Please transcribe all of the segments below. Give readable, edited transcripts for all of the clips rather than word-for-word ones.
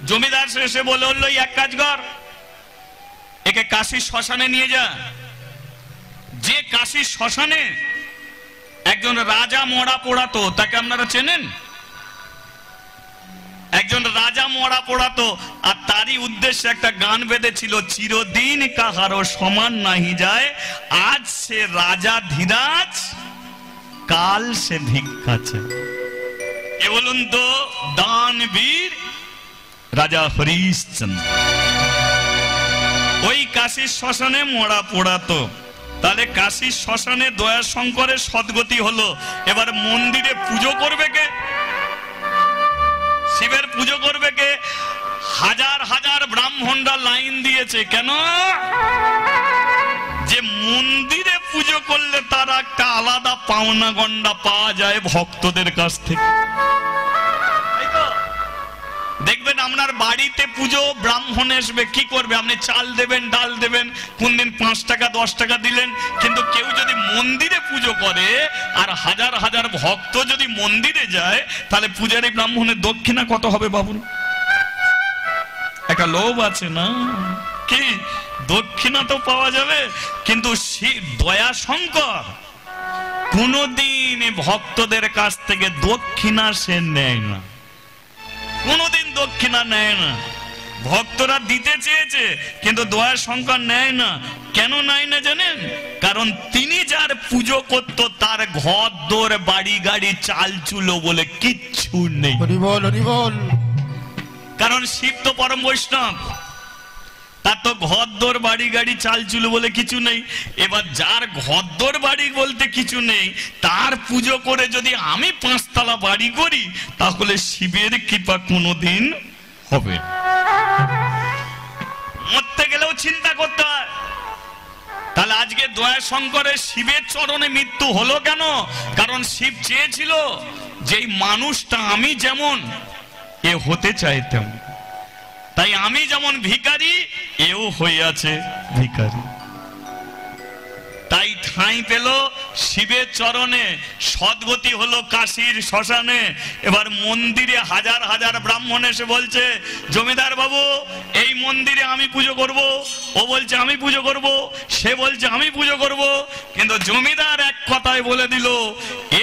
জমিদার এসে বলে হলো এক কাজ কর, একে কাশীর শ্মশানে নিয়ে যা। যে কাশীর শ্মশানে একজন রাজা মরা পোড়াতো, তাকে আপনারা চেনেন? একজন রাজা মরা পোড়াতো, আর তারই উদ্দেশ্যে একটা গান বেঁধেছিল, চিরদিন কাহারো সমান নাহি যায়, আজ সে রাজা ধীরাজ, কাল সে ভিক্ষা চায়। কে বলুন তো? দানবীর রাজা হরিশ্চন্দ্র। ওই কাশীর শ্মশানে মরা পোড়াতো। তাহলে কাশীর শ্মশানে দয়াশঙ্করের সদ্গতি হলো। এবার মন্দিরে পুজো করবে কে? শিবের পুজো করবে কে? হাজার হাজার ব্রাহ্মণরা লাইন দিয়েছে। কেন? যে মন্দিরে পুজো করলে তার একটা আলাদা পাওনা গন্ডা পাওয়া যায় ভক্তদের কাছ থেকে। দেখবেন আপনার বাড়িতে পুজো, ব্রাহ্মণ আসবে, কি করবে? আপনি চাল দেবেন, ডাল দেবেন, কোন দিন 5 টাকা 10 টাকা দিলেন। কিন্তু কেউ যদি মন্দিরে পুজো করে আর হাজার হাজার ভক্ত যদি মন্দিরে যায়, তাহলে পূজারী ব্রাহ্মণের দক্ষিণা কত হবে বাবুন? একটা লোভ আছে না? কি দক্ষিণা তো পাওয়া যাবে। কিন্তু দয়াশঙ্কর কোনদিন ভক্তদের কাছ থেকে দক্ষিণা সে নেয় না, কোনদিন দক্ষিণা নেয় না। ভক্তরা দিতে চেয়েছে কিন্তু দয়াশঙ্কর নেয় না। কেন নেয় না জানেন? কারণ তিনি যার পুজো করত তার ঘর দোর বাড়ি গাড়ি চাল চুলো বলে কিচ্ছু নেই। কারণ শিব তো পরম বৈষ্ণব, তার তো ঘর দোর বাড়ি গাড়ি চাল চুলো বলে কিছু নেই। এবার যার ঘর দোর বাড়ি বলতে কিছু নেই, তার পুজো করে যদি আমি 5 তলা বাড়ি করি, তাহলে শিবের কৃপা কোনোদিন হবে। মরতে গেলেও চিন্তা করতে হয়। তাহলে আজকে দয়াশঙ্করের শিবের চরণে মৃত্যু হলো কেন? কারণ শিব চেয়েছিল যে মানুষটা আমি যেমন এ হতে চাই তেমন। তাই আমি যেমন ভিখারি, এও হইয়াছে ভিখারি। তাই ঠাঁই পেল শিবের চরণে, সদ্গতি হলো কাশীর শ্মশানে। এবার মন্দিরে হাজার হাজার ব্রাহ্মণ এসে বলছে, জমিদার বাবু এই মন্দিরে আমি পুজো করব। ও বলছে আমি পুজো করব, সে বলছে আমি পুজো করব। কিন্তু জমিদার এক কথায় বলে দিল,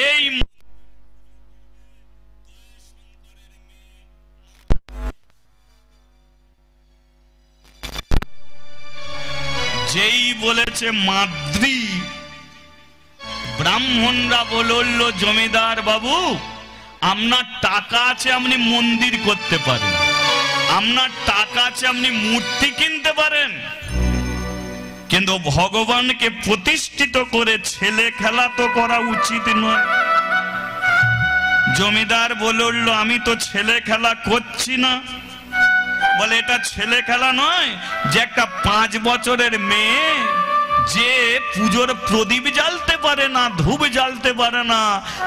এই যেই বলেছে মাদ্রি, ব্রাহ্মণরা বলল জমিদার বাবু আপনার টাকা আছে, আপনি মন্দির করতে পারেন, আপনার টাকা আছে, আপনি মূর্তি কিনতে পারেন, কিন্তু ভগবানকে প্রতিষ্ঠিত করে ছেলে খেলা তো করা উচিত নয়। জমিদার বলল আমি তো ছেলে খেলা করছি না। বলে এটা ছেলে খেলা নয় যে একটা 5 বছরের মেয়ে যে পুজোর প্রদীপ জ্বালতে পারে না, ধূপ জ্বালতে পারে না,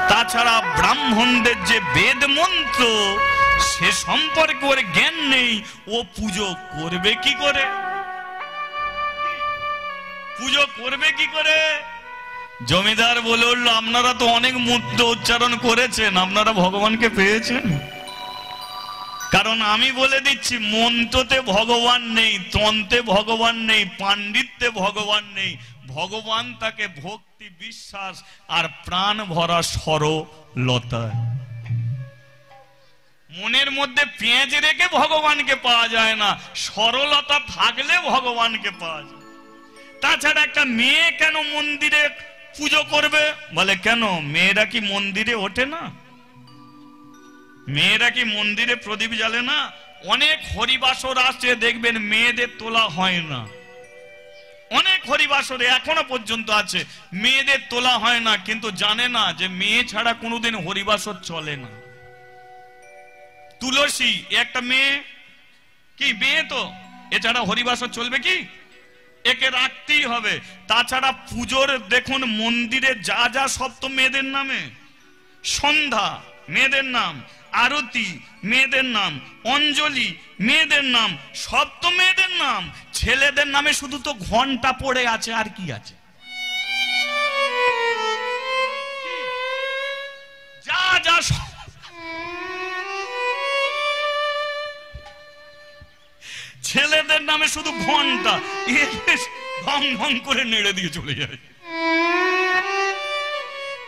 তাছাড়া ব্রাহ্মণদের যে বেদ মন্ত্র সে সম্পর্কে ওর জ্ঞান নেই, ও পুজো করবে কি করে? পুজো করবে কি করে? জমিদার বলল আপনারা তো অনেক মন্ত্র উচ্চারণ করেছেন, আপনারা ভগবানকে পেয়েছেন? কারণ আমি বলে দিচ্ছি, মন্ত্রতে ভগবান নেই, তন্ত্রে ভগবান নেই, পাণ্ডিত্যে ভগবান নেই। ভগবান তাকে ভক্তি, বিশ্বাস আর প্রাণ ভরা সরলতা। মনের মধ্যে পেঁয়াজ রেখে ভগবানকে পাওয়া যায় না, সরলতা থাকলে ভগবানকে পাওয়া যায়। তাছাড়া একটা মেয়ে কেন মন্দিরে পুজো করবে? বলে কেন মেয়েরা কি মন্দিরে ওঠে না? মেয়েরা কি মন্দিরে প্রদীপ জ্বালে না? অনেক হরিবাসর আছে দেখবেন মেয়েদের তোলা হয় না। অনেক হরিবাসরে এখনো পর্যন্ত আছে মেয়েদের তোলা হয় না, কিন্তু জানে না যে মেয়ে ছাড়া কোনোদিন হরিবাসর চলে না। তুলসী একটা মেয়ে, কি মেয়ে তো, এছাড়া হরিবাসর চলবে কি? একে রাখতেই হবে। তাছাড়া পুজোর দেখুন মন্দিরে যা যা সব তো মেয়েদের নামে। সন্ধ্যা মেয়েদের নাম, আরতি মেয়েদের নাম, অঞ্জলি মেয়েদের নাম, সব তো মেয়েদের নাম। ছেলেদের নামে শুধু তো ঘন্টা পড়ে আছে, আর কি আছে? ছেলেদের নামে শুধু ঘন্টা ঢং ঢং করে নেড়ে দিয়ে চলে যায়।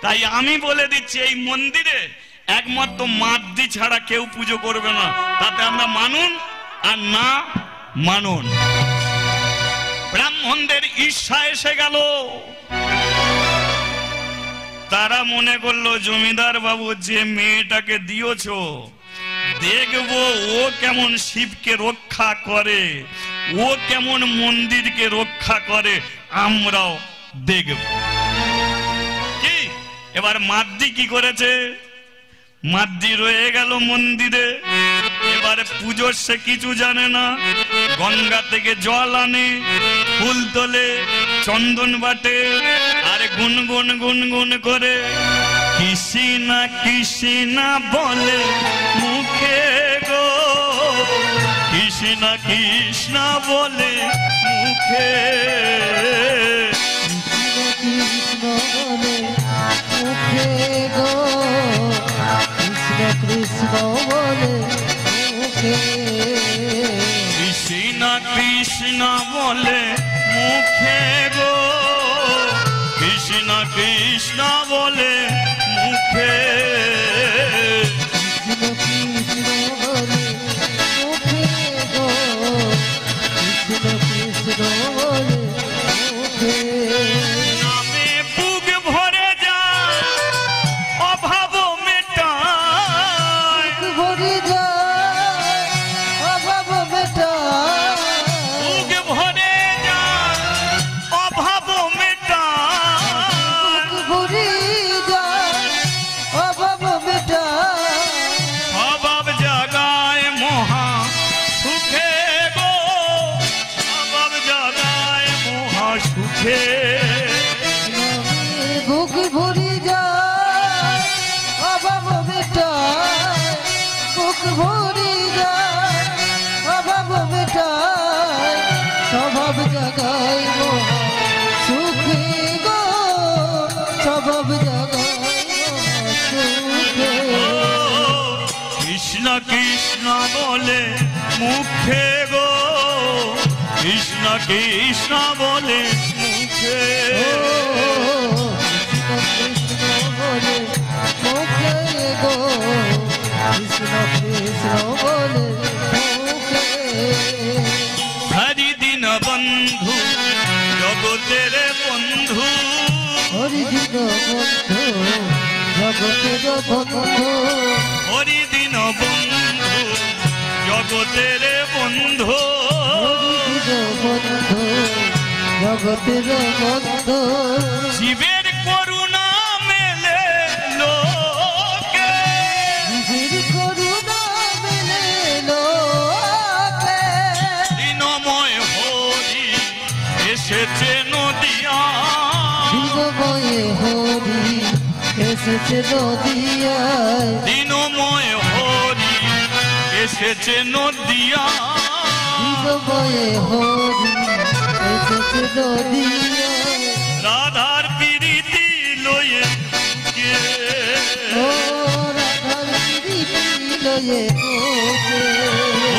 তাই আমি বলে দিচ্ছি, এই মন্দিরে একমাত্র মাদ্রি ছাড়া কেউ পুজো করবে না। তাতে আমরা মানুন আর না মানুন। ব্রাহ্মণদের ঈর্ষা এসে গেল। তারা মনে করলো জমিদার বাবু যে মেয়েটাকে দিয়েছ, দেখবো ও কেমন শিবকে রক্ষা করে, ও কেমন মন্দিরকে রক্ষা করে, আমরাও দেখব। কি এবার মাদ্রি কি করেছে? মাদ্রি রয়ে গেল মন্দিরে। এবারে পুজোর সে কিছু জানে না। গঙ্গা থেকে জল আনে, ফুল তোলে, চন্দন বাটে, আর গুনগুন গুনগুন করে কৃষ্ণা কৃষ্ণা বলে মুখে গো, কৃষ্ণা কৃষ্ণা বলে মুখে, কৃষ্ণ বলে মুখে গো, কৃষ্ণ কৃষ্ণ বলে মুখে, কৃষ্ণা কৃষ্ণা বলে মুখে গো, কৃষ্ণা কৃষ্ণা বলে মুখে, কৃষ্ণ কৃষ্ণ বলে মুখে গো, কৃষ্ণ কৃষ্ণ বলে মুখে, নামে বুক ভরে যায় অভাব মেটায়, ভরে যায় অভাব মেটায়, বুক ভরে যায় অভাব মেটায়, ভরে যায় অভাব মেটায়, অভাব জাগায় মহা সুখে গো, অভাব জাগায় মহা সুখে, বুক ভরে যায় অভাব মেটায়, বুক ভরে যায় অভাব মেটায়, স্বভাব জাগায় মহা সুখে গো, স্বভাব জাগায় মহা সুখে, কৃষ্ণ কৃষ্ণ বলে মুখে গো, কৃষ্ণ কৃষ্ণ বলে মুখে, কৃষ্ণ বলে মুখে গো, কৃষ্ণ কৃষ্ণ বলে মুখে, হরিদিন বন্ধু জগতের বন্ধু, হরিদিন বন্ধু জগতের বন্ধু, হরিদিন বন্ধু জগতের বন্ধু, হরিদিন বন্ধু জগতের বন্ধু, শিবের করুণা মেলে লোকে, শিবের করুণা মেলে লোকে, দিনময় হরি এসেছে নদিয়া, দিনময় হরি এসেছে নদিয়ায়, দিনময় হরি এসেছে নদিয়া, দিনময় হরি এসেছে নদিয়ায়, রাধার প্রীতি লয়ে কে, ও রাধার প্রীতি লয়ে ওকে,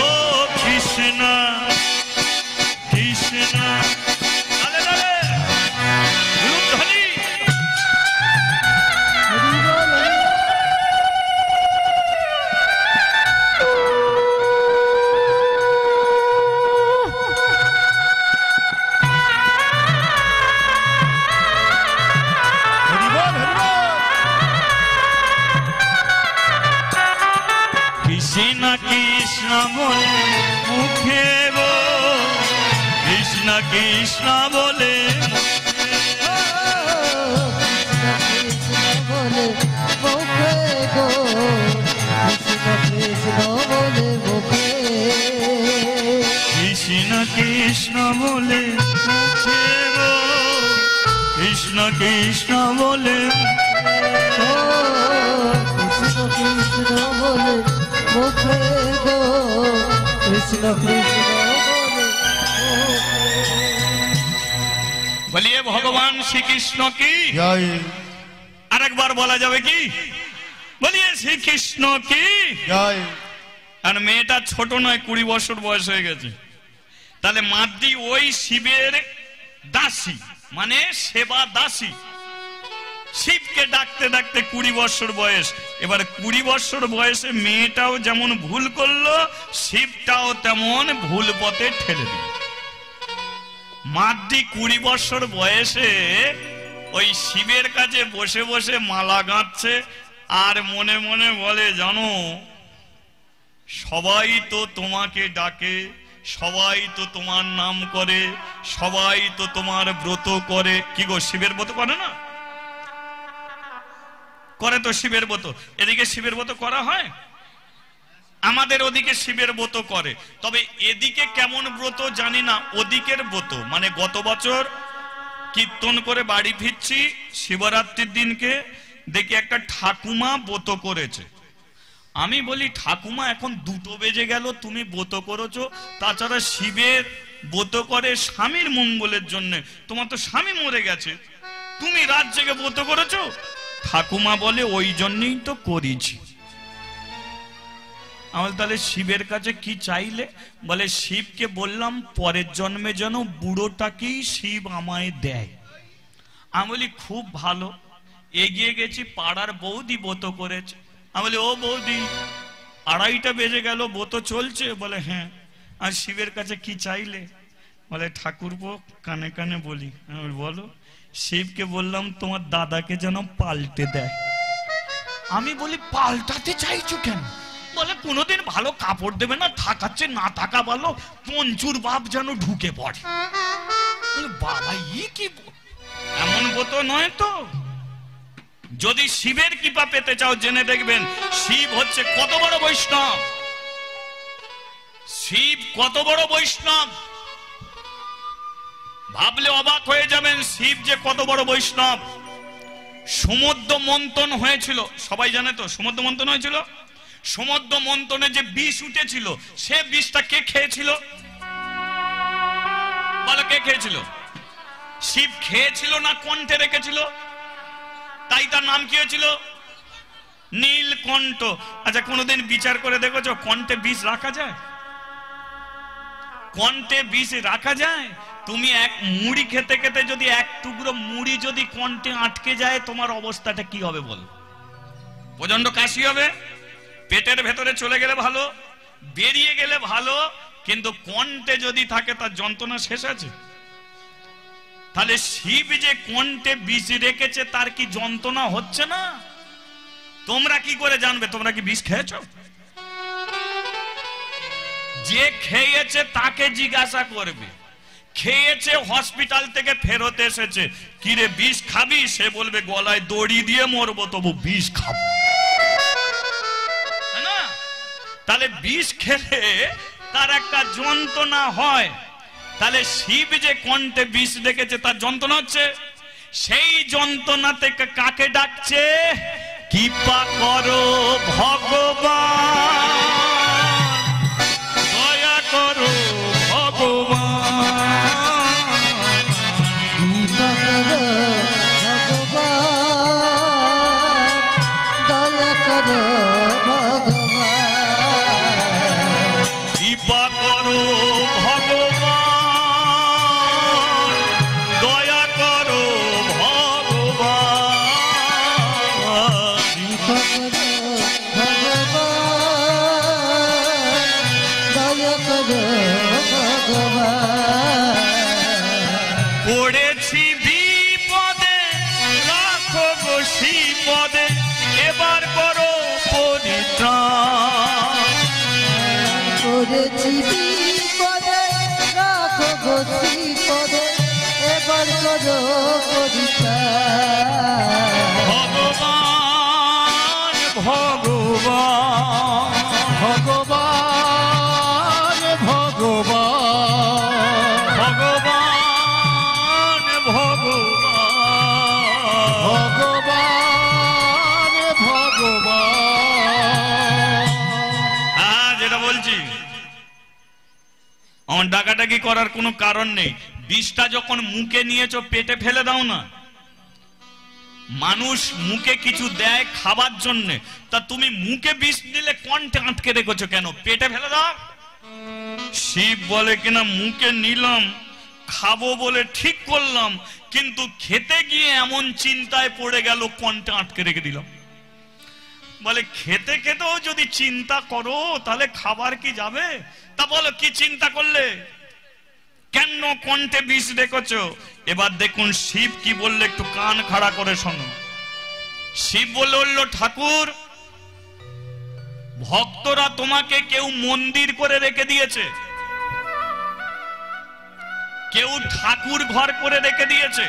ও কৃষ্ণ কৃষ্ণ, আলে আলে ধ্বনি, হরি বল হরি বল, হরি বল, কৃষ্ণ কৃষ্ণ বলে মুখে গো, কৃষ্ণ কৃষ্ণ বলে কৃষ্ণ বলে মুখে গো, কৃষ্ণ কৃষ্ণ বলে মুখে, কৃষ্ণ কৃষ্ণ বলে মুখে গো, কৃষ্ণ কৃষ্ণ বলে, ও কৃষ্ণ কৃষ্ণ বলে মুখে গো, কৃষ্ণ কৃষ্ণ বলে মুখে, বলিয়ে ভগবান শ্রীকৃষ্ণ কি। জয়। আরেকবার বলা যাবে কি? বলিয়ে শ্রীকৃষ্ণ কি জয়। আর মেয়েটা ছোট নয়, 20 বছর বয়স হয়ে গেছে। তাহলে মাদ্রি ওই শিবের দাসী, মানে সেবা দাসী। শিবকে ডাকতে ডাকতে 20 বছর বয়স। এবার 20 বছর বয়সে মেয়েটাও যেমন ভুল করলো, শিবটাও তেমন ভুল পথে ঠেলে দিল। মাদ্রি 20 বছর বয়সে ওই শিবের কাছে বসে বসে মালা গাঁথছে আর মনে মনে বলে, জানো সবাই তো তোমাকে ডাকে, সবাই তো তোমার নাম করে, সবাই তো তোমার ব্রত করে। কি গো, শিবের ব্রত করে না? করে তো শিবের ব্রত। এদিকে শিবের ব্রত করা হয়, আমাদের ওদিকে শিবের ব্রত করে। তবে এদিকে কেমন ব্রত জানি না, ওদিকের ব্রত মানে গত বছর কীর্তন করে বাড়ি ফিরছি শিবরাত্রির দিনকে, দেখি একটা ঠাকুমা ব্রত করেছে। আমি বলি, ঠাকুমা এখন 2টো বেজে গেল, তুমি ব্রত করেছো? তাছাড়া শিবের ব্রত করে স্বামীর মঙ্গলের জন্য, তোমার তো স্বামী মরে গেছে, তুমি রাত জেগে ব্রত করেছো? ঠাকুমা বলে, ওই জন্যই তো করেছি। আমার তাহলে শিবের কাছে কি চাইলে? বলে, শিবকে বললাম পরের জন্মে যেন বুড়োটাকেই শিব আমায় দেয়। আমি বলি, খুব ভালো। এগিয়ে গেছি, পাড়ার বৌদি ব্রত করেছে। আমি বলি, ও বৌদি, 2:30 বেজে গেল, ব্রত চলছে? বলে, হ্যাঁ। আর শিবের কাছে কি চাইলে? বলে, ঠাকুরপো কানে কানে বলি। আমি বলো। শিবকে বললাম তোমার দাদাকে যেন পাল্টে দেয়। আমি বলি, পাল্টাতে চাইছো কেন? বলে, কোনোদিন ভালো কাপড় দেবে না, থাকাচ্ছে না থাকা ভালো, পঞ্চুর বাপ যেন ঢুকে পড়ে। বাবা, ই কি এমন ব্রত নয় তো। যদি শিবের কৃপা পেতে চাও জেনে দেখবেন, শিব হচ্ছে কত বড় বৈষ্ণব। শিব কত বড় বৈষ্ণব ভাবলে অবাক হয়ে যাবেন, শিব যে কত বড় বৈষ্ণব। সমুদ্র মন্থন হয়েছিল, সবাই জানে তো সমুদ্র মন্থন হয়েছিল। সমুদ্র মন্থনে যে বিষ উঠেছিল, সে বিষটা কে খেয়েছিল? বলো, কে খেয়েছিল? শিব খেয়েছিল না কণ্ঠে রেখেছিল? তাই তার নাম কি হয়েছিল? নীলকণ্ঠ। আচ্ছা, কোনোদিন বিচার করে দেখেছো কণ্ঠে বিষ রাখা যায়? কণ্ঠে বিষ রাখা যায়? তুমি এক মুড়ি খেতে খেতে যদি এক টুকরো মুড়ি যদি কণ্ঠে আটকে যায়, তোমার অবস্থাটা কি হবে বল? প্রচন্ড কাশি হবে। পেটের ভেতরে চলে গেলে ভালো, বেরিয়ে গেলে ভালো, কিন্তু কণ্ঠে যদি থাকে তার যন্ত্রণা শেষ আছে। তাহলে শিব যে কণ্ঠে বিষ রেখেছে, তার কি যন্ত্রণা হচ্ছে না? তোমরা কি করে জানবে? তোমরা কি বিষ খেয়েছো? যে খেয়েছে তাকে জিজ্ঞাসা করবে। খেয়েছে, হসপিটাল থেকে ফেরত এসেছে, কিরে বিষ খাবি? সে বলবে, গলায় দড়ি দিয়ে মরবো তবু বিষ খাবো না। তাহলে বিষ খেলে তার একটা যন্ত্রণা হয়। তাহলে শিব যে কণ্ঠে বিষ রেখেছে তার যন্ত্রণা হচ্ছে। সেই যন্ত্রণা থেকে কাকে ডাকছে? কৃপা করো ভগবান, দয়া করো ভগবান, কৃপা করো ভগবান, দয়া করো ভগবান, কৃপা করো ভগবান, দয়া করো ভগবান, কৃপা করো ভগবান, দয়া করো ভগবান। পড়েছি বিপদে, রাখো গো শিবপদে, এবার করো পরিত্রাণ। করেছি বিপদে, রাখো গো শ্রীপদে, এবার করো পরিত্রাণ। ভগবান ভগবান ভগবান ভগবান ভগবান ভগবান ভগবান ভগবান। যেটা বলছি, আমার ডাকাডাকি করার কোনো কারণ নেই। বিষটা যখন মুখে নিয়েছো, পেটে ফেলে দাও না। মানুষ মুখে কিছু দেয় খাবার জন্য, তা তুমি মুখে বিষ দিলে কণ্ঠে আটকে রেখেছো কেন? পেটে ফেলে দাও। শিব বলে কিনা মুখে নিলাম, খাবো বলে ঠিক করলাম, কিন্তু খেতে গিয়ে এমন চিন্তায় পড়ে গেল কণ্ঠে আটকে রেখে দিলাম। বলে খেতে খেতেও যদি চিন্তা করো তাহলে খাবার কি যাবে? তা বলো কি চিন্তা করলে, কেন কণ্ঠে বিষ রেখেছো? এবার দেখুন শিব কি বললে, একটু কান খাড়া করে শোনো। শিব বলল, ঠাকুর, ভক্তরা তোমাকে কেউ মন্দির করে রেখে দিয়েছে, কেউ ঠাকুর ঘর করে রেখে দিয়েছে।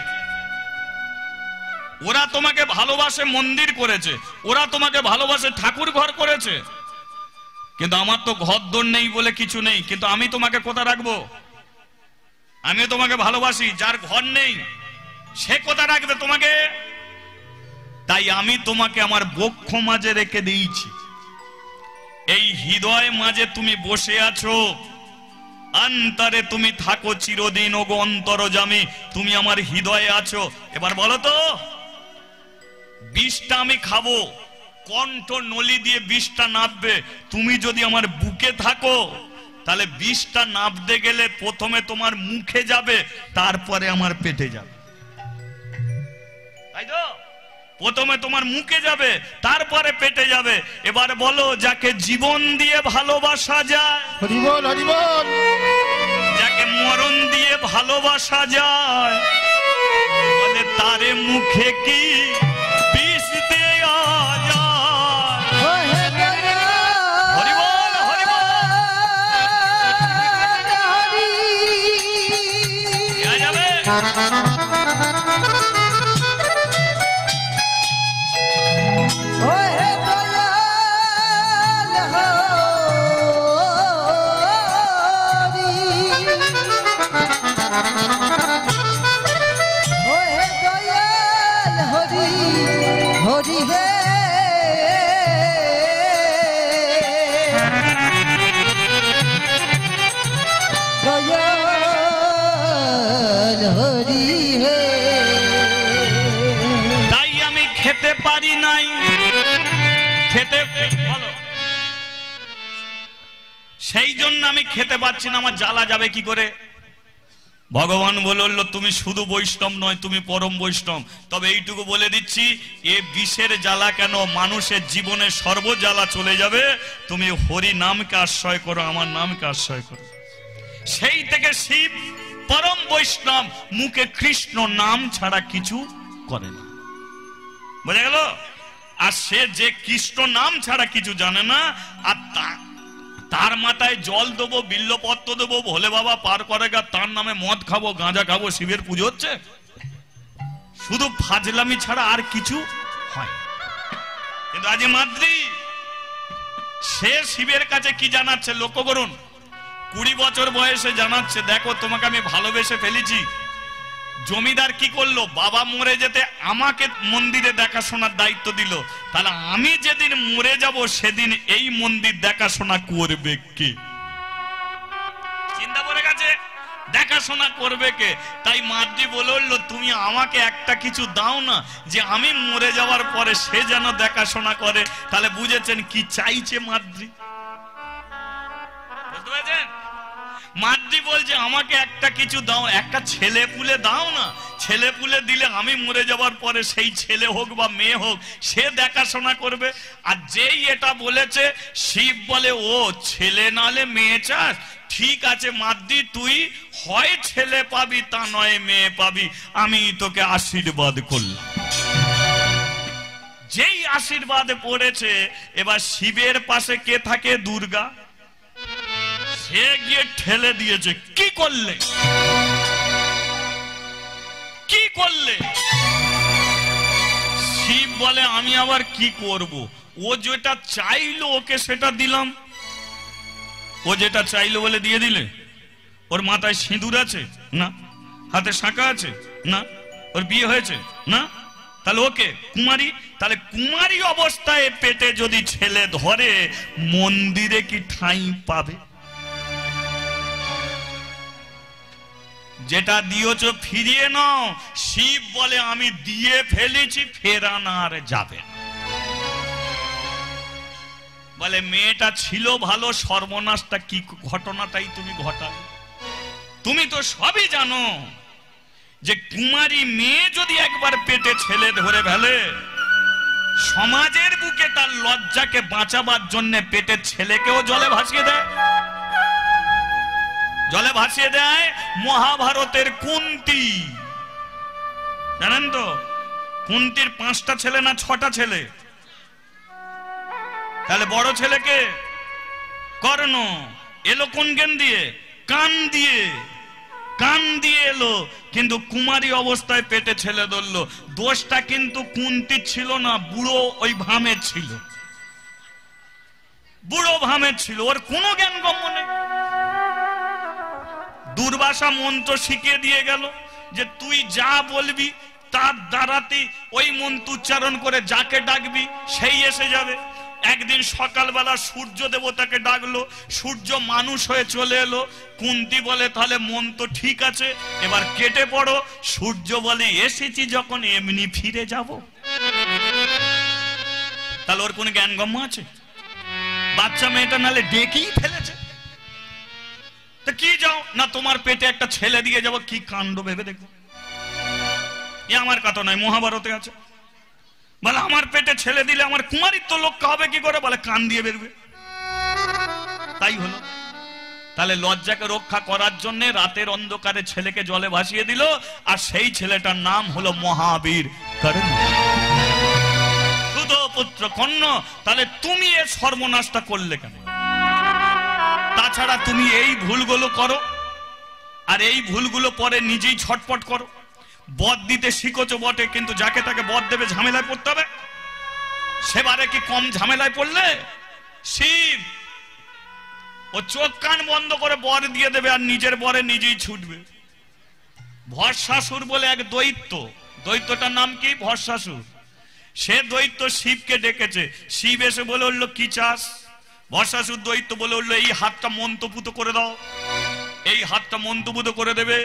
ওরা তোমাকে ভালোবাসে, মন্দির করেছে, ওরা তোমাকে ভালোবাসে, ঠাকুর ঘর করেছে। কিন্তু আমার তো ঘর দোর নেই বলে কিছু নেই, কিন্তু আমি তোমাকে কোথা রাখবো? আমি তোমাকে ভালোবাসি, যার ঘর নেই সে কোথা রাখবে তোমাকে? তাই আমি তোমাকে আমার বক্ষ মাঝে রেখে দিয়েছি। এই হৃদয় মাঝে তুমি বসে আছো, অন্তরে তুমি থাকো চিরদিন, ওগো অন্তরজামী, তুমি আমার হৃদয়ে আছো। এবার বলো তো, বিষটা আমি খাবো, কণ্ঠ নলি দিয়ে বিষটা নাববে, তুমি যদি আমার বুকে থাকো তাহলে বিষটা নাবতে গেলে প্রথমে তোমার মুখে যাবে, তারপরে আমার পেটে যাবে, তাই তো? প্রথমে তোমার মুখে যাবে, তারপরে পেটে যাবে। এবার বলো, যাকে জীবন দিয়ে ভালোবাসা যায়, হরি বল হরি বল, যাকে মরণ দিয়ে ভালোবাসা যায়, বলে তারে মুখে কি বিষ দেয়া যায়? হরি বল হরি বল, দেয়া যাবে? হরি হে দয়াল হরি হে। তাই আমি খেতে পারি নাই, খেতে বলো, সেই জন্য আমি খেতে পারছি না, আমার জ্বালা যাবে কি করে? ভগবান বলল, তুমি শুধু বৈষ্ণব নয়, তুমি পরম বৈষ্ণব। তবে এইটুকু বলে দিচ্ছি, এ বিষের জ্বালা কেন, মানুষের জীবনে সর্ব জ্বালা চলে যাবে। তুমি হরি নামকে আশ্রয় করো, আমার নামকে আশ্রয় করো। সেই থেকে শিব পরম বৈষ্ণব, মুখে কৃষ্ণ নাম ছাড়া কিছু করে না, বোঝা গেল? আর সে যে কৃষ্ণ নাম ছাড়া কিছু জানে না, আর তার মাথায় জল দেবো, বিল্লপত্র দেবো, ভোলে বাবা পার করেগা, তার নামে মদ খাবো, গাঁজা খাবো, শিবের পুজো হচ্ছে, শুধু ফাজলামি ছাড়া আর কিছু হয়। কিন্তু আজ মাদ্রি সে শিবের কাছে কি জানাচ্ছে লক্ষ্য করুন। 20 বছর বয়সে জানাচ্ছে, দেখো তোমাকে আমি ভালোবেসে ফেলেছি। জমিদার কি করলো, বাবা মরে যেতে আমাকে মন্দিরে দেখাশোনার দায়িত্ব দিল, তাহলে আমি যেদিন মরে যাব সেদিন এই মন্দির দেখাশোনা করবে কে? চিন্তা করে গেছে, দেখাশোনা করবে কে? তাই মাদ্রি বলল, তুমি আমাকে একটা কিছু দাও না, যে আমি মরে যাওয়ার পরে সে যেন দেখাশোনা করে। তাহলে বুঝেছেন কি চাইছে মাদ্রি? বুঝতে পেরেছেন? মাদ্রি বলছে, আমাকে একটা কিছু দাও, একটা ছেলে পুলে দাও না, ছেলে পুলে দিলে আমি মরে যাওয়ার পরে সেই ছেলে হোক বা মেয়ে হোক সে দেখাশোনা করবে। আর যেই এটা বলেছে, শিব বলে, ও ছেলে নালে মেয়ে চাস? ঠিক আছে মাদ্রি, তুই হয় ছেলে পাবি, তা নয় মেয়ে পাবি, আমি তোকে আশীর্বাদ করলাম। যেই আশীর্বাদে পড়েছে, এবার শিবের পাশে কে থাকে? দুর্গা। সে গিয়ে ঠেলে দিয়েছে, কি করলে, কি করলে? শিব বলে, আমি আবার কি করব? ও যেটা চাইলো ওকে সেটা দিলাম। ও যেটা চাইলো বলে দিয়ে দিলে? ওর মাথায় সিঁদুর আছে না? হাতে শাঁখা আছে না? ওর বিয়ে হয়েছে না? তাহলে ওকে কুমারী। তাহলে কুমারী অবস্থায় পেটে যদি ছেলে ধরে, মন্দিরে কি ঠাঁই পাবে? যেটা দিয়েছ ফিরিয়ে নাও। শিব বলে আমি দিয়ে ফেলেছি, ফেরানো আর যাবে না। বলে মেয়েটা ছিল ভালো, সর্বনাশটা কি ঘটনাটাই তুমি ঘটালে। তুমি তো সবই জানো যে কুমারী মেয়ে যদি একবার পেটে ছেলে ধরে ফেলে, সমাজের বুকে তার লজ্জাকে বাঁচাবার জন্য পেটের ছেলেকেও জলে ভাসিয়ে দেয়। জলে ভাসিয়ে দেয় মহাভারতের কুন্তী, জানেন তো? কুন্তীর 5টা ছেলে না 6টা ছেলে? তাহলে বড় ছেলেকে কর্ণ এলো কোন জ্ঞান দিয়ে? কান দিয়ে। কান দিয়ে এলো, কিন্তু কুমারী অবস্থায় পেটে ছেলে ধরলো। দোষটা কিন্তু কুন্তীর ছিল না, বুড়ো ওই ভামের ছিল। বুড়ো ভামের ছিল, ওর কোনো জ্ঞান গম্য নেই। দুর্বাসা মন্ত্র শিখিয়ে দিয়ে গেল যে তুই যা বলবি তার দ্বারাতেই ওই মন্ত্র উচ্চারণ করে যাকে ডাকবি সেই এসে যাবে। একদিন সকালবেলা সূর্য দেবতাকে ডাকলো, সূর্য মানুষ হয়ে চলে এলো। কুন্তী বলে তাহলে মন্ত্র ঠিক আছে, এবার কেটে পড়ো। সূর্য বলে এসেছি যখন এমনি ফিরে যাব। তাহলে ওর কোনো জ্ঞানগম্য আছে? বাচ্চা মেয়েটা নালে ডেকেই ফেলেছে। তো কি যাও না, তোমার পেটে একটা ছেলে দিয়ে যাব, কি কাণ্ড ভেবে দেখো। এ আমার কথা নয়, মহাভারতে আছে। বলে আমার পেটে ছেলে দিলে আমার কুমারিত্ব লোক হবে কি করে? বলে কান দিয়ে বেরবে। তাই হলো। তাহলে লজ্জাকে রক্ষা করার জন্য রাতের অন্ধকারে ছেলেকে জলে ভাসিয়ে দিল, আর সেই ছেলেটার নাম হলো মহাবীর কর্ণ, পুত্র কর্ণ। তাহলে তুমি এ সর্বনাশটা করলে কেন? তাছাড়া তুমি এই ভুলগুলো করো, আর এই ভুলগুলো পরে নিজেই ছটপট করো। বদ দিতে শিখেছো বটে, কিন্তু যাকে তাকে বদ দেবে ঝামেলায় পড়তে হবে। সেবারে কি কম ঝামেলায় পড়লে? শিব ও চোখ কান বন্ধ করে বর দিয়ে দেবে, আর নিজের বরে নিজেই ছুটবে। ভস্মাসুর বলে এক দৈত্য, দৈত্যটার নাম কি? ভস্মাসুর। সে দৈত্য শিবকে ডেকেছে। শিব এসে বলে উঠলো কি চাস? ভস্মাসুর দৈত্য বলে উঠলো এই হাতটা মন্ত্রপুত করে দাও। এই হাতটা মন্ত্রপুত করে দেবে।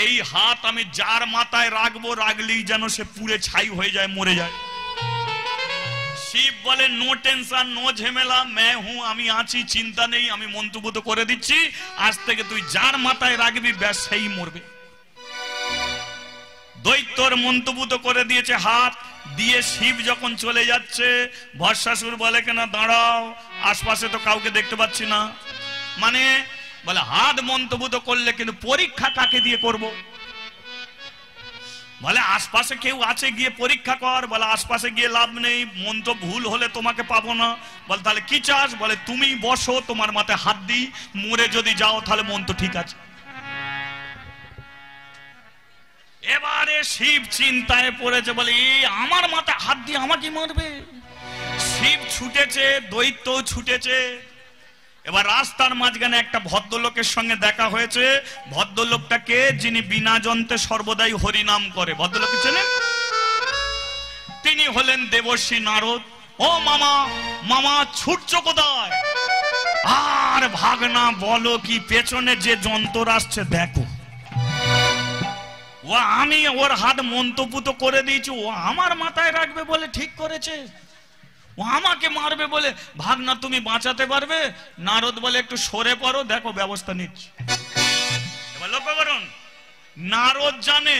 এই হাত আমি যার মাথায় রাখবো, রাখলেই যেন সে পুড়ে ছাই হয়ে যায়, মরে যায়। শিব বলে নো টেনশন, নো ঝেমেলা, मैं हूं, আমি আছি, চিন্তা নেই, আমি মন্ত্রপুত করে দিচ্ছি। আজ থেকে তুই যার মাথায় রাখবি ব্যাস সেই মরবে। দৈত্যর মন্ত্রপুত করে দিয়েছে হাত দিয়ে। শিব যখন চলে যাচ্ছে, ভস্মাসুর বলে কেন দাঁড়াও, আশপাশে তো কাউকে দেখতে পাচ্ছি না। মানে বলে হাত মন্ত্রপুত করলে, কিন্তু পরীক্ষা কাকে দিয়ে করব? বলে আশপাশে কেউ আছে, গিয়ে পরীক্ষা কর। বলে আশপাশে গিয়ে লাভ নেই, মন্ত্র ভুল হলে তোমাকে পাবো না। বলে তাহলে কি চাস? বলে তুমি বসো, তোমার মাথায় হাত দিই, মরে যদি যাও তাহলে মন্ত্র ঠিক আছে। এবারে শিব চিন্তায় পড়েছে, বলে এই আমার মাথায় হাত দিয়ে আমাকে মারবে। শিব ছুটেছে, দৈত্য ছুটেছে। এবার রাস্তার মাঝখানে একটা ভদ্রলোকের সঙ্গে দেখা হয়েছে। ভদ্রলোকটাকে যিনি বিনা যন্ত্রে সর্বদাই হরিনাম করে, ভদ্রলোক চেনেন? তিনি হলেন দেবর্ষি নারদ। ও মামা, মামা ছুটছো কোথায়? আর ভাগনা বলো কি, পেছনে যে যন্ত্র আসছে দেখো। ও আমি ওর হাত মন্ত্রপুত করে দিয়েছি, ও আমার মাথায় রাখবে বলে ঠিক করেছে, ও আমাকে মারবে বলে। ভাগনা তুমি বাঁচাতে পারবে? নারদ বলে একটু সরে পড়ো, দেখো ব্যবস্থা নিচ্ছি। এবার লক্ষ্য করুন, নারদ জানে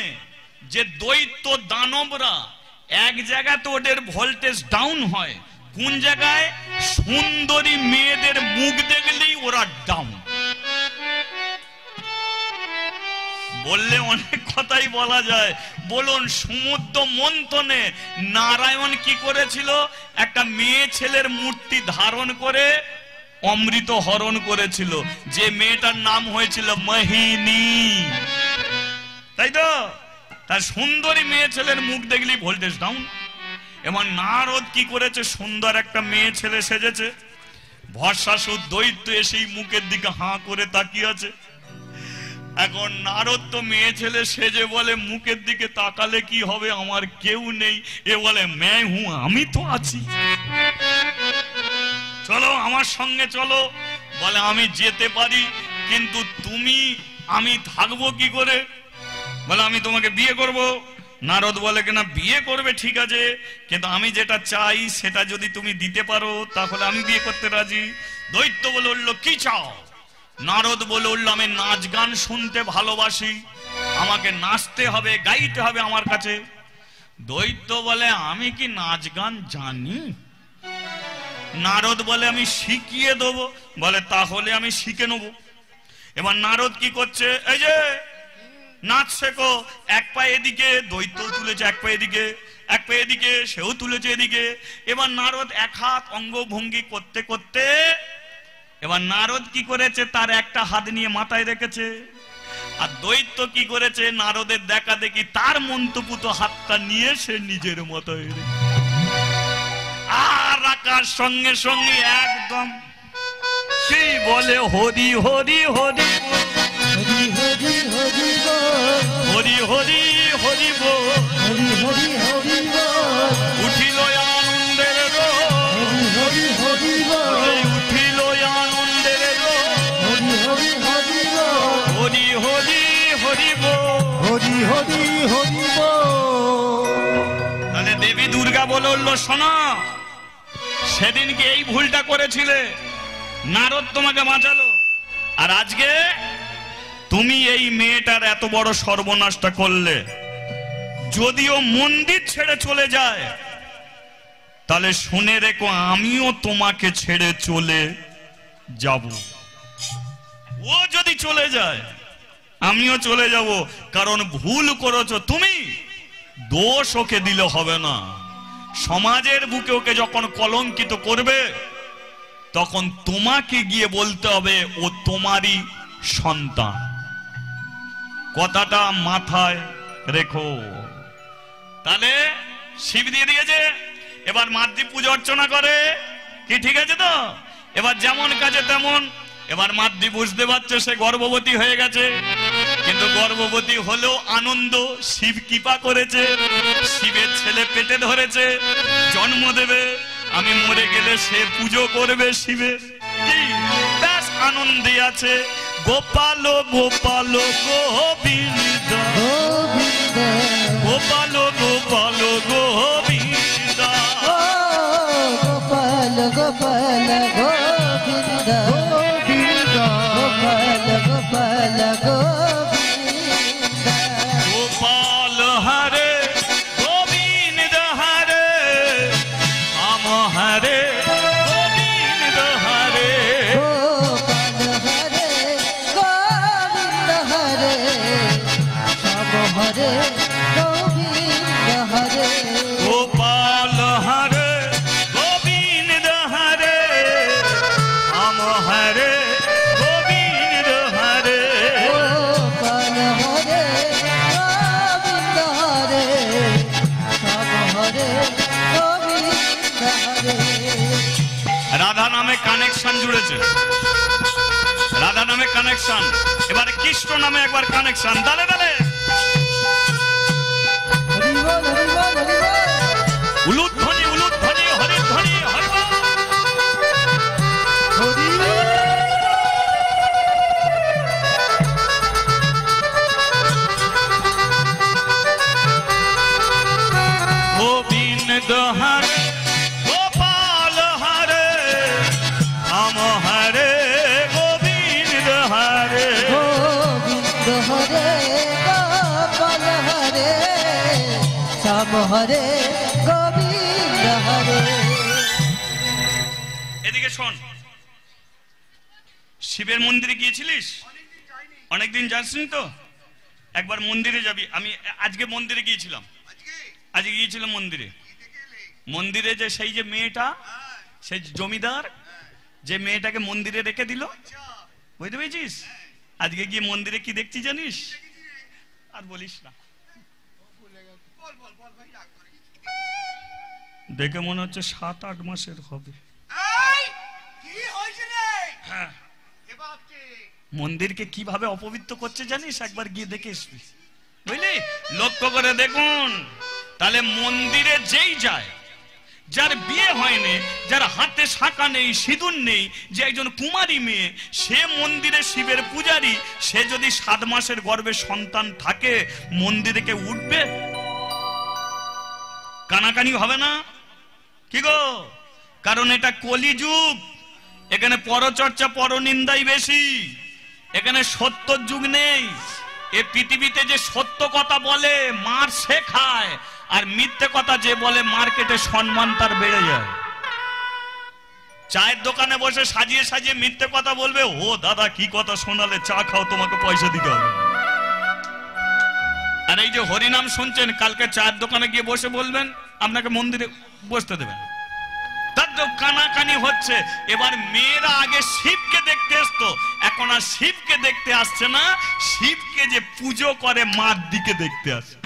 যে দৈত্য দানবরা এক জায়গাতে ওদের ভোল্টেজ ডাউন হয়। কোন জায়গায়? সুন্দরী মেয়েদের মুখ দেখলেই ওরা ডাউন। বললে অনেক কথাই বলা যায়। বলুন, সমুদ্র মন্থনে নারায়ণ কি করেছিল? একটা মেয়ে ছেলের মূর্তি ধারণ করে অমৃত হরণ করেছিল, যে মেয়েটার নাম হয়েছিল মোহিনী, তাই তো? তার সুন্দরী মেয়ে ছেলের মুখ দেখলেই ভোল্টেজ ডাউন। এবং নারদ কি করেছে? সুন্দর একটা মেয়ে ছেলে সেজেছে। ভস্মাসুর দৈত্য এসেই মুখের দিকে হাঁ করে তাকিয়ে আছে। এখন নারদ তো মেয়ে ছেলে সেজে বলে মুখের দিকে তাকালে কি হবে, আমার কেউ নেই। এ বলে मैं हूं, আমি তো আছি, চলো আমার সঙ্গে চলো। বলে আমি যেতে পারি, কিন্তু তুমি আমি থাকবো কি করে? বলে আমি তোমাকে বিয়ে করব। নারদ বলে কিনা বিয়ে করবে ঠিক আছে, কিন্তু আমি যেটা চাই সেটা যদি তুমি দিতে পারো তাহলে আমি বিয়ে করতে রাজি। দৈত্য বলে উঠলো কি চাও? নারদ বলে উঠলো আমি নাচ গান শুনতে ভালোবাসি, আমাকে নাচতে হবে, গাইতে হবে আমার কাছে। দৈত্য বলে আমি কি নাচ গান জানি? নারদ বলে আমি শিখিয়ে দেবো। বলে তাহলে আমি শিখে নেব। এবার নারদ কি করছে, এই যে নাচ শেখো, এক পায়ে এদিকে, দৈত্য তুলেছে এক পায়ে এদিকে, এক পায়ে এদিকে, সেও তুলেছে এদিকে। এবার নারদ এক হাত অঙ্গভঙ্গি করতে করতে এবার নারদ কি করেছে, তার একটা হাত নিয়ে মাথায় রেখেছে, আর দৈত্য কি করেছে, নারদের দেখা দেখি তার মন্তপুত হাতটা নিয়ে সে নিজের মতোই আর রাখার সঙ্গে সঙ্গে একদম কি বলে হরি হরি হরি হরি হরি হরি বল, হরি হরি হরি বল, হরি হরি হরি বল, উঠিল আনন্দের রোল, হরি হরি হরি বল, উঠিল আনন্দের রোল, হরি হরি হরি বল, হরি হরি হরি বল। হরি হরি হরি বল। তাহলে দেবী দুর্গা বলল শোনো, সেদিনকে এই ভুলটা করেছিলে, নারদ তোমাকে বাঁচালো, আর আজকে তুমি এই মেয়েটার এত বড় সর্বনাশটা করলে। যদিও মন্দির ছেড়ে চলে যায় তাহলে শুনে রেখো আমিও তোমাকে ছেড়ে চলে যাব। ও যদি চলে যায় আমিও চলে যাব, কারণ ভুল করেছো তুমি, দোষ ওকে দিলে হবে না। সমাজের বুকে ওকে যখন কলঙ্কিত করবে তখন তোমাকে গিয়ে বলতে হবে ও তোমারই সন্তান। কথাটা মাথায় রেখো। তাহলে শিব দিয়ে দিয়েছে, এবার মাতৃ পুজো অর্চনা করে কি, ঠিক আছে তো? এবার যেমন কাজে তেমন। এবার মাতৃ বুঝতে পারছে সে গর্ভবতী হয়ে গেছে, কিন্তু গর্ভবতী হলেও আনন্দ, শিব কৃপা করেছে, শিবের ছেলে পেটে ধরেছে, জন্ম দেবে, আমি মরে গেলে সে পুজো করবে শিবের, কি ব্যাস আনন্দে আছে। গোপাল গোপাল গোবিন্দ, গোবিন্দ, গোপাল গোপাল গোবিন্দ, ও গোপাল গোপাল গোবিন্দ, গোবিন্দ, গোপাল গোপাল গোবিন্দ, গোপাল হরে গোবিন্দ হরে, রাম হরে গোবিন্দ হরে, গোপাল হরে গোবিন্দ হরে, শ্যাম হরে গোবিন্দ হরে, গোপাল হরে গোবিন্দ হরে, রাম হরে গোবিন্দ হরে, গোপাল হরে গোবিন্দ হরে, শ্যাম হরে গোবিন্দ হরে। রাধা নামে কানেকশন জুড়েছে, রাধা নামে কানেকশন, এবারে কৃষ্ণ নামে একবার কানেকশন, দালে দালে হরি বল হরি বল হরি বল, উলুধ্বনি উলুধ্বনি হরিধ্বনি হরিবল। হরি গোবিন্দ হরে গোপাল হরে, রাম হরে গোবিন্দ হরে, গোবিন্দ হরে গোপাল হরে, শ্যাম হরে গোবিন্দ হরে। এদিকে শোন, শিবের মন্দিরে গিয়েছিলিস? অনেকদিন যাসনি তো, একবার মন্দিরে যাবি। আমি আজকে মন্দিরে গিয়েছিলাম, আজকে গিয়েছিলাম মন্দিরে। মন্দিরে যে সেই যে মেয়েটা, সেই জমিদার যে মেয়েটাকে মন্দিরে রেখে দিল, বুঝতে পেরেছিস? আজকে গিয়ে মন্দিরে কি দেখছি জানিস? আর বলিস না, দেখে মনে হচ্ছে 7-8 মাসের হবে। হ্যাঁ, মন্দিরকে কিভাবে অপবিত্র করছে জানিস? একবার গিয়ে দেখে আসবি, বুঝলি? লক্ষ্য করে দেখুন। তাহলে মন্দিরে যেই যায়, যার বিয়ে হয়নি, যার হাতে শাঁখা নেই, সিঁদুর নেই, যে একজন কুমারী মেয়ে, সে মন্দিরে শিবের পূজারী, সে যদি 7 মাসের গর্ভে সন্তান থাকে, মন্দিরে কে উঠবে? কানাকানি হবে না? কি গো? কারণ এটা কলিযুগ, এখানে পরচর্চা পরনিন্দাই বেশি, এখানে সত্যর যুগ নেই। এ পৃথিবীতে যে সত্য কথা বলে মার সে খায়, আর মিথ্যে কথা যে বলে মার্কেটে সম্মান তার বেড়ে যায়। চায়ের দোকানে বসে সাজিয়ে সাজিয়ে মিথ্যে কথা বলবে, ও দাদা কি কথা শোনালে, চা খাও, তোমাকে পয়সা দিতে হবে। আর এই যে হরিনাম শুনছেন, কালকে চায়ের দোকানে গিয়ে বসে বলবেন আপনাকে মন্দিরে বসতে দেবেন, তার তো কানাকানি হচ্ছে। এবার মেয়েরা আগে শিবকে দেখতে আসতো, এখন আর শিবকে দেখতে আসছে না, শিবকে যে পুজো করে মার দিকে দেখতে আসে।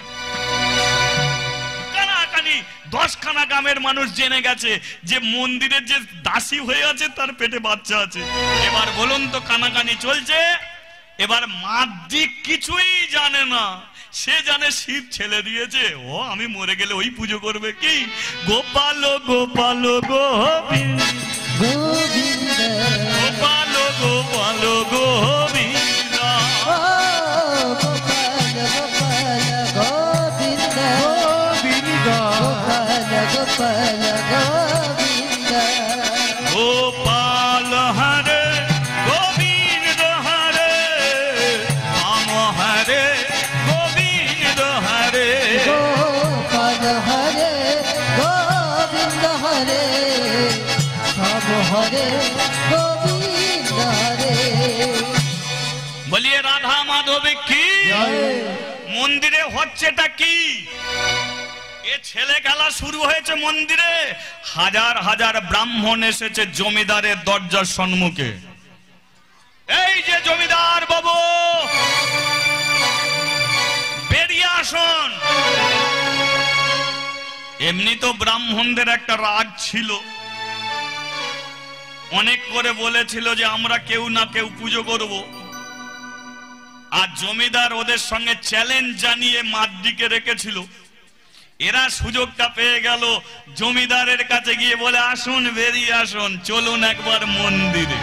কানাকানি 10খানা গ্রামের মানুষ জেনে গেছে যে মন্দিরের যে দাসী হয়ে আছে তার পেটে বাচ্চা আছে। এবার বলুন তো কানাকানি চলছে। এবার মার দিক কিছুই জানে না, সে জানে শিব ছেলে দিয়েছে, ও আমি মরে গেলে ওই পুজো করবে। কি গোপাল গোপাল গোবিন্দ গোবিন্দ, গোপাল গোপাল গোবিন্দ, ও গোপাল গোপাল গোবিন্দ, গোবিন্দ গোপাল গোপাল গোবিন্দ, গোপাল হরে গোবিন্দ হরে, রাম হরে গোবিন্দ হরে, গোপাল হরে গোবিন্দ হরে, রাম হরে গোবিন্দ হরে। বলিয়ে রাধা মাধব কি। মন্দিরে হচ্ছেটা কি? এ ছেলে খেলা শুরু হয়েছে মন্দিরে। হাজার হাজার ব্রাহ্মণ এসেছে জমিদারের দরজার সম্মুখে। এই যে জমিদার বাবু, বেরিয়ে আসুন। এমনি তো ব্রাহ্মণদের একটা রাগ ছিল, অনেক করে বলেছিল যে আমরা কেউ না কেউ পুজো করব, আর জমিদার ওদের সঙ্গে চ্যালেঞ্জ জানিয়ে মাদ্রিকে রেখেছিল। এরা সুযোগটা পেয়ে গেল, জমিদারের কাছে গিয়ে বলে আসুন, বেরিয়ে আসুন, চলুন একবার মন্দিরে।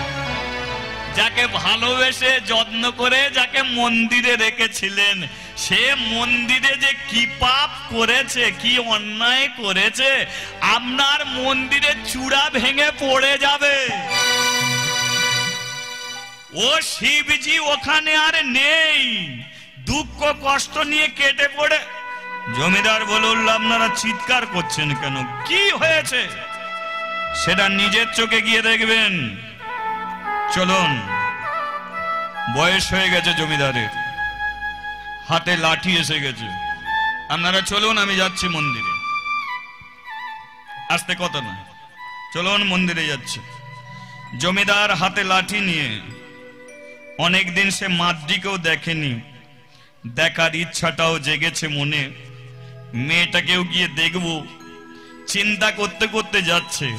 যাকে ভালোবেসে যত্ন করে যাকে মন্দিরে রেখেছিলেন, সে মন্দিরে যে কি পাপ করেছে, কি অন্যায় করেছে, আপনার মন্দিরে চূড়া ভেঙে পড়ে যাবে। ও শিবজি ওখানে আর নেই, দুঃখ কষ্ট নিয়ে কেটে পড়ে। জমিদার বলল, আপনারা চিৎকার করছেন কেন, কি হয়েছে সেটা নিজের চোখে গিয়ে দেখবেন। চলুন। বয়স হয়ে গেছে জমিদারের, হাতে লাঠি এসে গেছে, আপনারা চলুন, আমি যাচ্ছি মন্দিরে। আসতে কথা না, চলুন মন্দিরে যাচ্ছে। জমিদার হাতে লাঠি নিয়ে, অনেকদিন সে মাদ্রিকেও দেখেনি, দেখার ইচ্ছাটাও জেগেছে মনে। মেয়েটাকেও গিয়ে দেখব চিন্তা করতে করতে যাচ্ছে।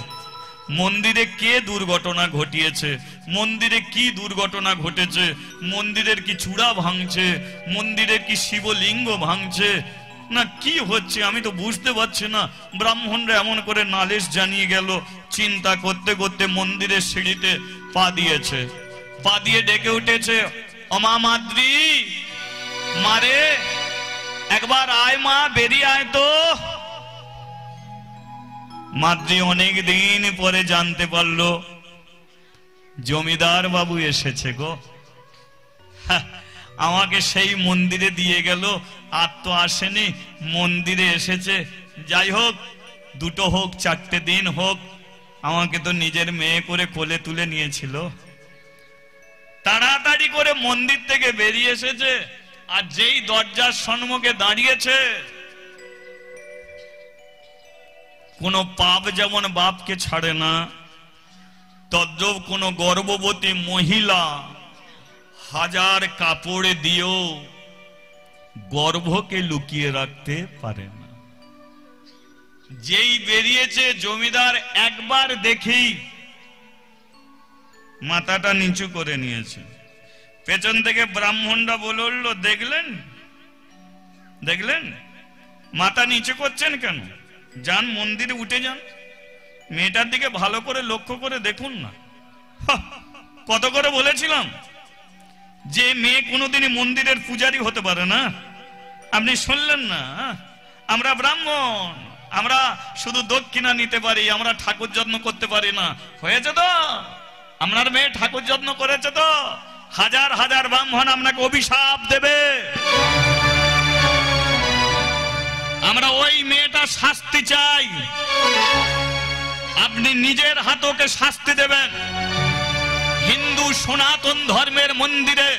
মন্দিরে কে দুর্ঘটনা ঘটিয়েছে, মন্দিরে কি দুর্ঘটনা ঘটেছে, মন্দিরের কি চূড়া ভাঙছে, মন্দিরের কি শিবলিঙ্গ ভাঙছে, না কি হচ্ছে আমি তো বুঝতে পারছি না। ব্রাহ্মণরা এমন করে নালিশ জানিয়ে গেল। চিন্তা করতে করতে মন্দিরের সিঁড়িতে পা দিয়েছে, পা দিয়ে ডেকে উঠেছে, অমা মাদ্রি, মারে একবার আয় মা, বেরিয়ে আয় তো। মাদ্রি অনেক দিন পরে জানতে পারলো জমিদার বাবু এসেছে গো। আমাকে সেই মন্দিরে দিয়ে গেল, আর তো আসেনি, মন্দিরে এসেছে। যাই হোক, 2 হোক 4টে দিন হোক, আমাকে তো নিজের মেয়ে করে কোলে তুলে নিয়েছিল। তাড়াতাড়ি করে মন্দির থেকে বেরিয়ে এসেছে, আর যেই দরজার সম্মুখে দাঁড়িয়েছে, কোন পাপ যেমন বাপকে ছাড়ে না, তদ্রূপ কোন গর্ভবতী মহিলা হাজার কাপড় দিয়েও গর্ভকে লুকিয়ে রাখতে পারে না। যেই বেরিয়েছে, জমিদার একবার দেখেই মাথাটা নিচু করে নিয়েছে। পেছন থেকে ব্রাহ্মণরা বলে উঠল, দেখলেন দেখলেন, মাথা নিচু করছেন কেন, যান মন্দিরে উঠে যান। মেয়েটার দিকে ভালো করে লক্ষ্য করে দেখুন না। কত করে বলেছিলাম যে মেয়ে কোনোদিনই মন্দিরের পূজারি হতে পারে না, আপনি শুনলেন না? আমরা ব্রাহ্মণ, আমরা শুধু দক্ষিণা নিতে পারি, আমরা ঠাকুর যত্ন করতে পারি না। হয়েছে তো? আপনার মেয়ে ঠাকুর যত্ন করেছে তো? হাজার হাজার ব্রাহ্মণ আপনাকে অভিশাপ দেবে। আমরা ওই মেয়েটা শাস্তি চাই, আপনি নিজের হাতে ওকে শাস্তি দেবেন। হিন্দু সনাতন ধর্মের মন্দিরে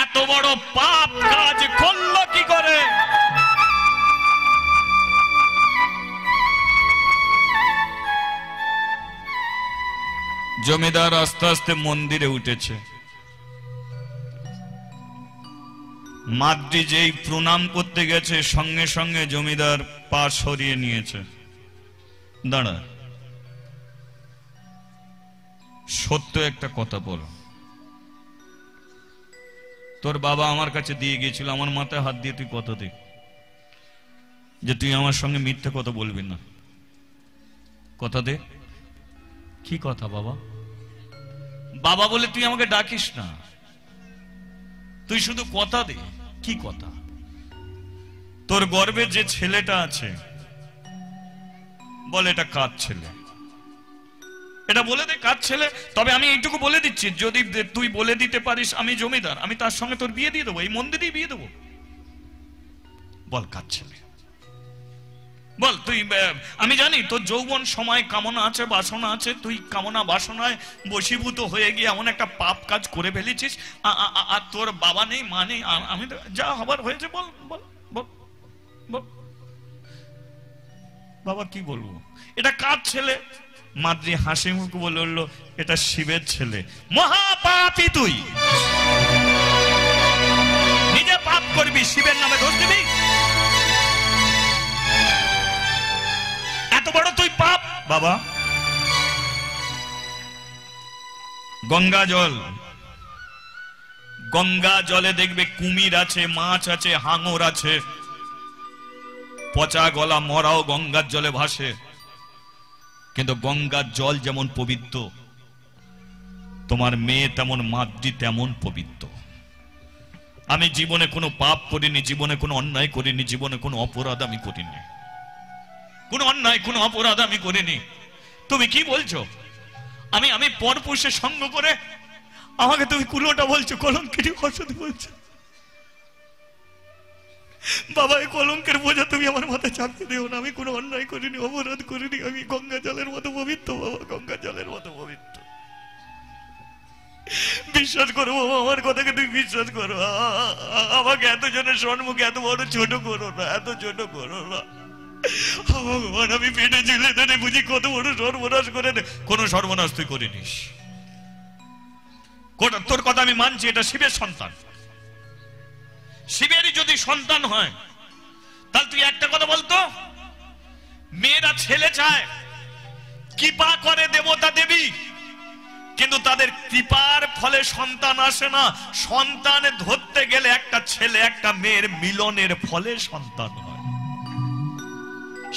এত বড় পাপ কাজ করলো কি করে? জমিদার আস্তে আস্তে মন্দিরে উঠেছে। মাদ্রি যেই প্রণাম করতে গেছে সঙ্গে সঙ্গে জমিদার পা সরিয়ে নিয়েছে। দাঁড়া, সত্য একটা কথা বল, তোর বাবা আমার কাছে দিয়ে গিয়েছিল, আমার মাথায় হাত দিয়ে তুই কথা দে যে তুই আমার সঙ্গে মিথ্যে কথা বলবি না। কথা দে। কি কথা বাবা? বাবা বলে তুই আমাকে ডাকিস না, তুই শুধু কথা দে। কি কথা? তোর গর্বে যে ছেলেটা আছে বল এটা কার ছেলে? এটা বলে দে কার ছেলে। তবে আমি এইটুকু বলে দিচ্ছি, যদি তুই বলে দিতে পারিস আমি জমিদার, আমি তার সঙ্গে তোর বিয়ে দিয়ে দেবো, এই মন্দিরেই বিয়ে দেবো। বল কার ছেলে বল তুই। আমি জানি তোর যৌবন সময় কামনা আছে, বাসনা আছে, তুই কামনা বাসনায় বশীভূত হয়ে গিয়ে এমন একটা পাপ কাজ করে ফেলেছিস। আর তোর বাবা নেই, মা নেই, আমি যা হবার হয়েছে বল বল বল বল। বাবা কি বলবো? এটা কার ছেলে? মাদ্রি হাসি মুখ বলে উঠলো, এটা শিবের ছেলে। মহাপাপী তুই, নিজে পাপ করবি, শিবের নামে দোষ দিবি? এত বড় তুই পাপ? বাবা, গঙ্গা জল, গঙ্গা জলে দেখবে কুমির আছে, মাছ আছে, হাঙর আছে, পচা গলা মরাও গঙ্গার জলে ভাসে। কিন্তু গঙ্গার জল যেমন পবিত্র, তোমার মেয়ে তেমন, মাদ্রি তেমন পবিত্র। আমি জীবনে কোনো পাপ করিনি, জীবনে কোনো অন্যায় করিনি, জীবনে কোনো অপরাধ আমি করিনি, কোনো অন্যায় কোনো অপরাধ আমি করিনি। তুমি কি বলছো? আমি পরপুরুষের সঙ্গ করে আমাকে তুমি কুলোটা বলছো, কলঙ্কিনী অসৎ বলছো। বাবা, এই কলঙ্কের বোঝা তুমি আমার মাথায় চাপিয়ে দিও না। আমি কোনো অন্যায় করিনি, অপরাধ করিনি, আমি গঙ্গা জলের মতো পবিত্র। বাবা, গঙ্গা জলের মতো পবিত্র। বিশ্বাস করো বাবা, আমার কথাকে তুমি বিশ্বাস করো। আমাকে এত জনের সম্মুখে এত বড় ছোট করো না, এত ছোট করো না। ভগবান, আমি পেটে ঝুলে ধরে বুঝি কত বড় সর্বনাশ করে দে। কোনো সর্বনাশ তুই করিনিস। তোর কথা আমি মানছি, এটা শিবের সন্তান। শিবেরই যদি সন্তান হয় তাহলে তুই একটা কথা বলতো, মেয়েরা ছেলে চায়, কৃপা করে দেবতা দেবী, কিন্তু তাদের কৃপার ফলে সন্তান আসে না। সন্তান ধরতে গেলে একটা ছেলে একটা মেয়ের মিলনের ফলে সন্তান হয়।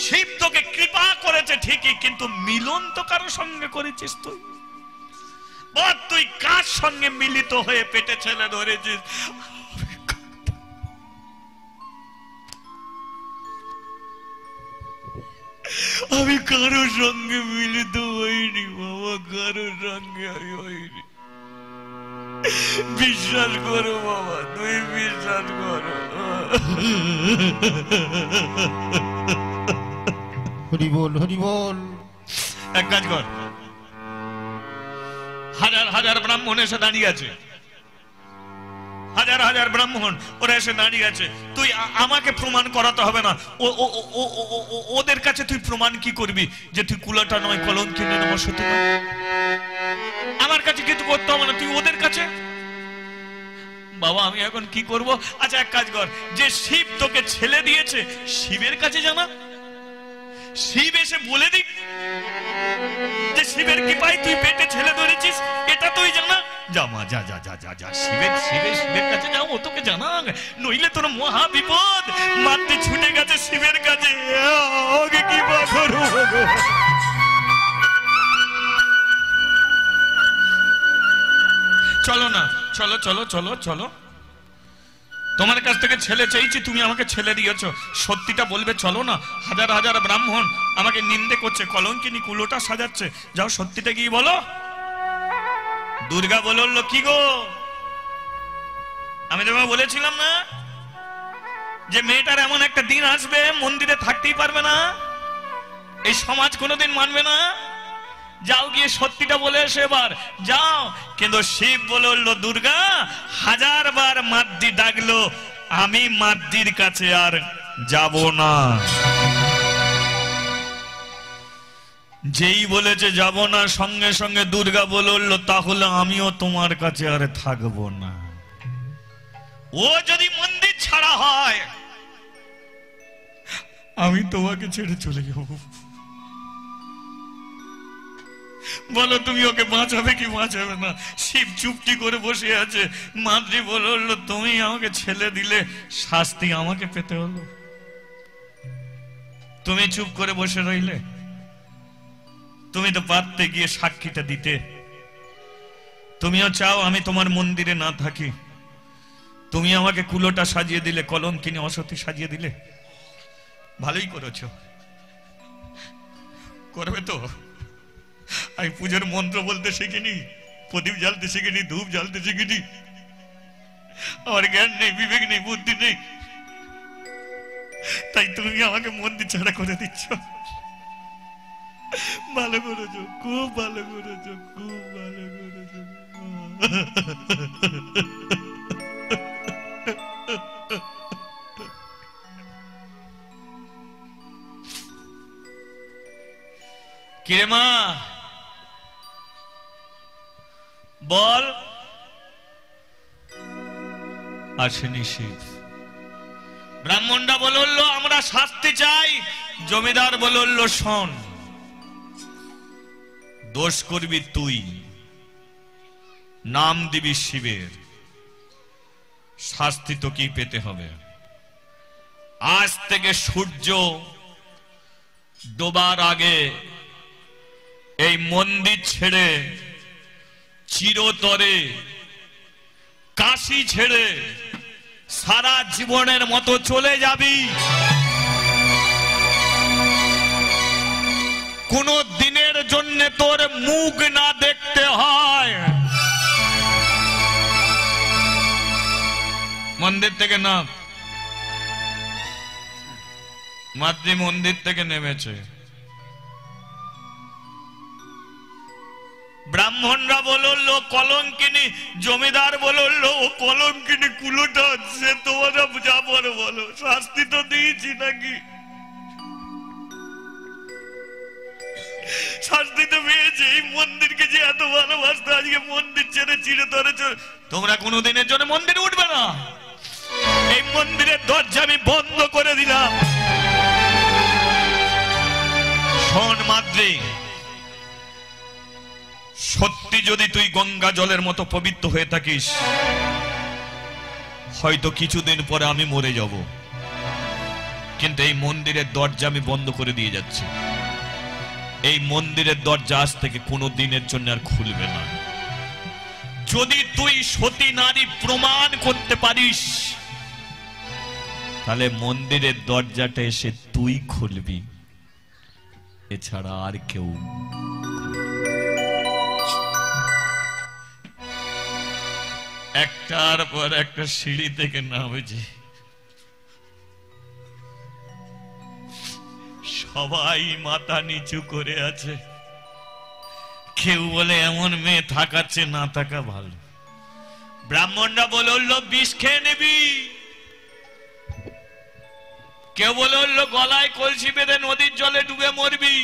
শিব তোকে কৃপা করেছে ঠিকই, কিন্তু মিলন তো কারো সঙ্গে করেছিস তুই। তুই কার সঙ্গে মিলিত হয়ে পেটে ছেলে ধরেছিস? আমি কারোর সঙ্গে মিলিত হইনি বাবা, কারোর সঙ্গে আমি হইনি। বিশ্বাস করো বাবা, তুই বিশ্বাস করো। হরি বল, হরি বল। এক কাজ কর, হাজার হাজার ব্রাহ্মণ এসে দাঁড়িয়ে আছে, হাজার হাজার ব্রাহ্মণ ওরা এসে দাঁড়িয়ে আছে। তুই আমাকে প্রমাণ করাতে হবে না, ওদের কাছে তুই প্রমাণ কি করবি যে তুই কুলাটা নয়, কলঙ্কিনী নয়, সতী নয়? আমার কাছে কিন্তু করতে হবে না, তুই ওদের কাছে। বাবা, আমি এখন কি করব? আচ্ছা এক কাজ কর, যে শিব তোকে ছেলে দিয়েছে শিবের কাছে জানা, শিব এসে বলে দিক যে শিবের কৃপায় তুই পেটে ছেলে ধরেছিস, এটা তুই জানা। যা মা, যা যা যা যা যা, শিবের কাছে যাও, ও তোকে জানা, নইলে তোর মহা বিপদ। মাতৃ ছুটে গেছে শিবের কাছে, ওকে কৃপা করো। চলো না, চলো চলো চলো চলো, তোমার কাছ থেকে ছেলে চেয়েছি, তুমি আমাকে ছেলে দিয়েছো, সত্যিটা বলবে, চলো না। হাজার হাজার ব্রাহ্মণ আমাকে নিন্দে করছে, কলঙ্কিনী কুলোটা সাজাচ্ছে, যাও সত্যিটা গিয়ে বলো। দুর্গা বলল, কি গো, আমি তোমাকে বলেছিলাম না যে মেয়েটার এমন একটা দিন আসবে মন্দিরে থাকতেই পারবে না, এই সমাজ কোনোদিন মানবে না, যাও গিয়ে সত্যিটা বলে এসো এবার, যাও। কিন্তু শিব বলল, দুর্গা হাজার বার মাদ্রি ডাকলো, আমি মাদ্রির কাছে আর যাব না। যেই বলেছে যাব না, সঙ্গে সঙ্গে দুর্গা বলল, তাহলে আমিও তোমার কাছে আর থাকবো না। ও যদি মন্দির ছাড়া হয়, আমি তোমাকে ছেড়ে চলে যাব। বলো তুমি ওকে বাঁচাবে কি বাঁচাবে না? শিব চুপটি করে বসে আছে। মাদ্রি বলল, তুমি আমাকে ছেলে দিলে, শাস্তি আমাকে পেতে হলো, তুমি চুপ করে বসে রইলে। তুমি তো পারতে গিয়ে সাক্ষীটা দিতে। তুমিও চাও আমি তোমার মন্দিরে না থাকি, তুমি আমাকে কুলোটা সাজিয়ে দিলে, কলঙ্কিনী অসতী সাজিয়ে দিলে। ভালোই করেছো, করবে তো। আমি পূজার মন্ত্র বলতে শিখিনি, প্রদীপ জ্বালতে শিখিনি, ধূপ জ্বালতে শিখিনি, আমার জ্ঞান নেই, বিবেক নেই, বুদ্ধি নেই, তাই তুমি আমাকে মন্দির ছাড়া করে দিচ্ছ। ভালো করেছো, খুব ভালো করেছো, খুব ভালো করেছো। কিরে মা বল। আসেনি শিব। ব্রাহ্মণরা বলল, আমরা শাস্তি চাই। জমিদার বলল, শোন, দোষ করবি তুই, নাম দিবি শিবের, শাস্তি তো কি পেতে হবে। আজ থেকে সূর্য ডোবার আগে এই মন্দির ছেড়ে চিরতরে কাশি ছেড়ে সারা জীবনের মতো চলে যাবি। কোন দিনের জন্য তোর মুখ না দেখতে হয়। মন্দির থেকে না, মাদ্রি মন্দির থেকে নেমেছে। ব্রাহ্মণরা বলল, কলঙ্কিনী। জমিদার বলল, ও কলঙ্কিনী কুলোটা হচ্ছে, তোমরা যাবার বলো, শাস্তি তো দিয়েছি নাকি? শাস্তি তো পেয়েছে। এই মন্দিরকে যে এত ভালোবাসতো, আজকে মন্দির ছেড়ে চিরতরে চলে। তোমরা কোনোদিনের জন্য মন্দিরে উঠবে না। এই মন্দিরের দরজা আমি বন্ধ করে দিলাম। শোন মাদ্রি, সত্যি যদি তুই গঙ্গা জলের মতো পবিত্র হয়ে থাকিস, হয়তো কিছুদিন পরে আমি মরে যাব, কিন্তু এই মন্দিরের দরজা আমি বন্ধ করে দিয়ে যাচ্ছি। এই মন্দিরের দরজা আজ থেকে কোনো দিনের জন্য আর খুলবে না। যদি তুই সতী নারী প্রমাণ করতে পারিস, তাহলে মন্দিরের দরজাটা এসে তুই খুলবি, এছাড়া আর কেউ। একটার পর একটা সিঁড়ি থেকে নামেছি, সবাই মাথা নিচু করে আছে। কেউ বলে এমন মেয়ে থাকাচ্ছে না থাকা ভালো। ব্রাহ্মণরা বলল, বিষ খেয়ে নিবি। কেউ বলল, গলায় কলসি বেঁধে নদীর জলে ডুবে মরবি।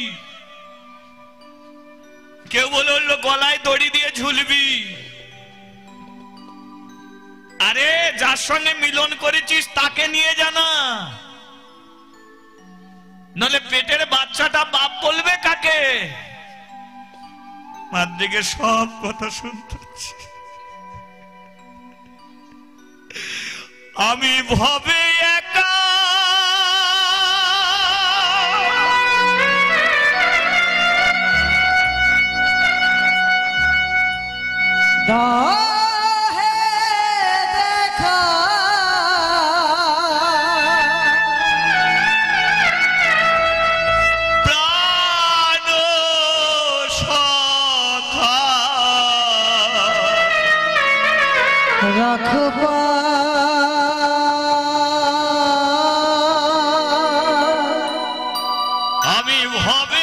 কেউ বলল, গলায় দড়ি দিয়ে ঝুলবি। আরে যার সঙ্গে মিলন করেছিস তাকে নিয়ে জানা, নাহলে পেটের বাচ্চাটা বাপ বলবে কাকে? মাদ্রিকে সব কথা শুনতে হচ্ছে। আমি ভবে একা Da রাখবা আমি ভবে